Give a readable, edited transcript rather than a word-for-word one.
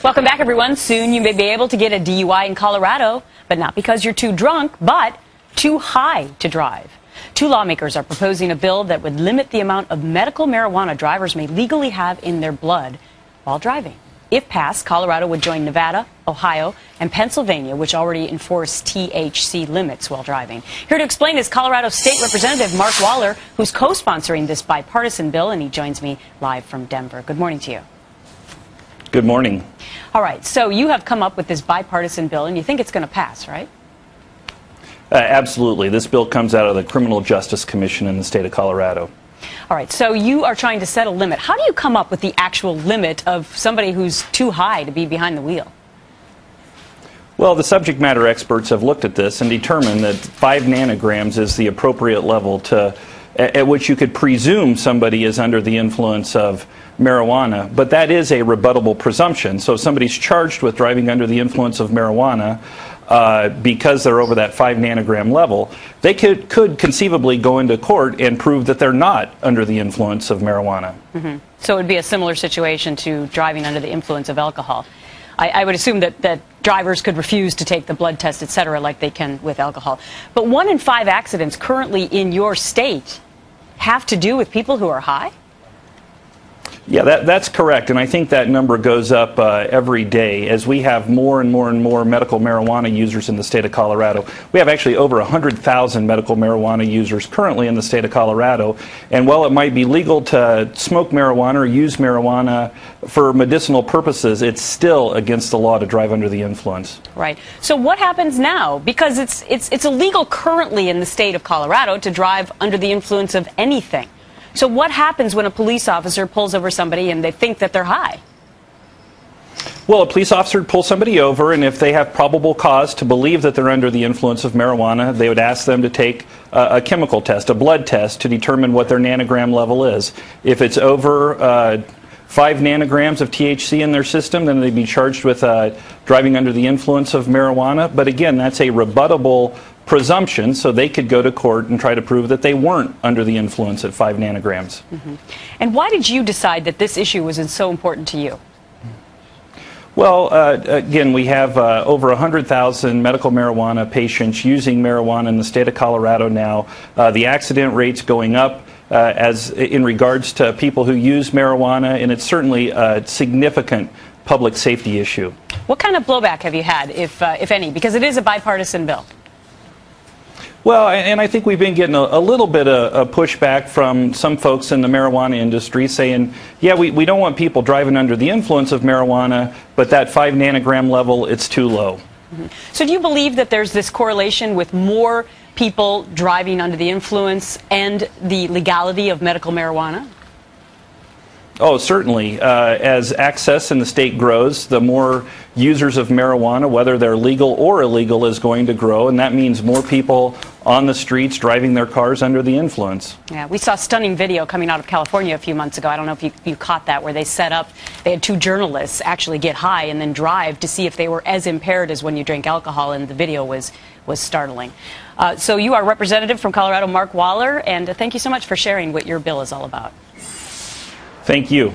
Welcome back, everyone. Soon you may be able to get a DUI in Colorado, but not because you're too drunk, but too high to drive. Two lawmakers are proposing a bill that would limit the amount of medical marijuana drivers may legally have in their blood while driving. If passed, Colorado would join Nevada, Ohio, and Pennsylvania, which already enforce THC limits while driving. Here to explain is Colorado State Representative Mark Waller, who's co-sponsoring this bipartisan bill, and he joins me live from Denver. Good morning to you. Good morning. All right, so you have come up with this bipartisan bill, and you think it's going to pass, right? Absolutely. This bill comes out of the Criminal Justice Commission in the state of Colorado. All right, so you are trying to set a limit. How do you come up with the actual limit of somebody who's too high to be behind the wheel? Well, the subject matter experts have looked at this and determined that 5 nanograms is the appropriate level at which you could presume somebody is under the influence of marijuana. But that is a rebuttable presumption. So if somebody's charged with driving under the influence of marijuana, because they're over that 5 nanogram level, they could conceivably go into court and prove that they're not under the influence of marijuana. Mm-hmm. So it would be a similar situation to driving under the influence of alcohol. I would assume that drivers could refuse to take the blood test, et cetera, like they can with alcohol. But 1 in 5 accidents currently in your state have to do with people who are high? Yeah, that's correct, and I think that number goes up every day as we have more and more and more medical marijuana users in the state of Colorado. We have actually over 100,000 medical marijuana users currently in the state of Colorado, and while it might be legal to smoke marijuana or use marijuana for medicinal purposes, it's still against the law to drive under the influence. Right. So what happens now? Because it's illegal currently in the state of Colorado to drive under the influence of anything. So what happens when a police officer pulls over somebody and they think that they're high? Well, a police officer would pull somebody over, and if they have probable cause to believe that they're under the influence of marijuana, they would ask them to take a chemical test, a blood test, to determine what their nanogram level is. If it's over 5 nanograms of THC in their system, then they'd be charged with driving under the influence of marijuana. But again, that's a rebuttable presumption, so they could go to court and try to prove that they weren't under the influence at 5 nanograms. Mm-hmm. And why did you decide that this issue was so important to you? Well, again, we have over 100,000 medical marijuana patients using marijuana in the state of Colorado now. The accident rate's going up as in regards to people who use marijuana, and it's certainly a significant public safety issue. What kind of blowback have you had, if any? Because it is a bipartisan bill. Well, and I think we've been getting a little bit of pushback from some folks in the marijuana industry saying, yeah, we don't want people driving under the influence of marijuana, but that 5 nanogram level, it's too low. Mm-hmm. So do you believe that there's this correlation with more people driving under the influence and the legality of medical marijuana? Oh, certainly. As access in the state grows, the more users of marijuana, whether they're legal or illegal, is going to grow, and that means more people on the streets driving their cars under the influence. Yeah, we saw a stunning video coming out of California a few months ago. I don't know if you caught that, where they had 2 journalists actually get high and then drive to see if they were as impaired as when you drink alcohol, and the video was startling. So you are Representative from Colorado, Mark Waller, and thank you so much for sharing what your bill is all about. Thank you.